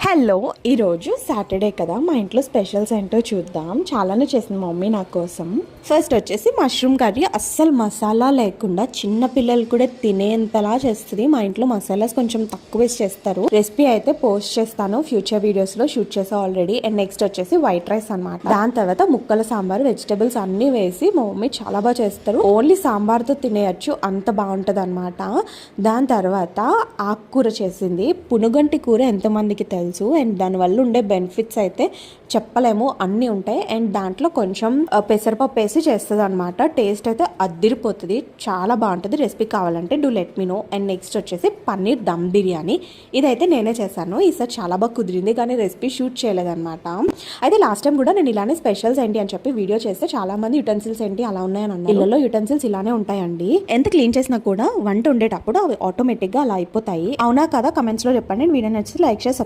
Hello, ఈరోజు Saturday కదా, మా ఇంట్లో స్పెషల్స్ ఏంటో చూద్దాం. చాలానే చేసింది మా మమ్మీ నా కోసం. ఫస్ట్ వచ్చేసి మష్రూమ్ కర్రీ. అస్సలు మసాలా లేకుండా చిన్న పిల్లలు కూడా తినేంతలా చేస్తుంది. మా ఇంట్లో మసాలాస్ కొంచెం తక్కువ వేసి చేస్తారు. రెసిపీ అయితే పోస్ట్ చేస్తాను ఫ్యూచర్ వీడియోస్ లో, షూట్ చేసా ఆల్రెడీ. అండ్ నెక్స్ట్ వచ్చేసి వైట్ రైస్ అనమాట. దాని తర్వాత ముక్కల సాంబార్, వెజిటబుల్స్ అన్ని వేసి మా మమ్మీ చాలా బాగా చేస్తారు. ఓన్లీ సాంబార్తో తినేయచ్చు, అంత బాగుంటది అనమాట. దాని తర్వాత ఆకుకూర చేసింది. పునుగంటి కూర ఎంతమందికి తెలుసు, అండ్ దానివల్ల ఉండే బెనిఫిట్స్ అయితే చెప్పలేము, అన్నీ ఉంటాయి. అండ్ దాంట్లో కొంచెం పెసరపప్పు వేసి చేస్తుంది అనమాట. టేస్ట్ అయితే అద్దిరిపోతుంది, చాలా బాగుంటుంది. రెసిపీ కావాలంటే do let me know. And next వచ్చేసి పన్నీర్ దమ్ బిర్యానీ. ఇదైతే నేనే చేశాను. ఈసారి చాలా బాగా కుదిరింది, కానీ రెసిపీ షూట్ చేయలేదన్నమాట. అయితే లాస్ట్ టైం కూడా నేను ఇలానే స్పెషల్స్ ఏంటి అని చెప్పి వీడియో చేస్తే చాలా మంది యుటెన్సిల్స్ ఏంటి అలా ఉన్నాయని అన్నారు. ఇళ్ళలో యుటెన్సిల్స్ ఇలానే ఉంటాయండి. ఎంత క్లీన్ చేసినా కూడా వంట ఉండేటప్పుడు అవి ఆటోమేటిక్ గా అలా అయిపోతాయి. అవునా కదా, కమెంట్స్ లో చెప్పండి. వీడియో నచ్చితే లైక్ చేసి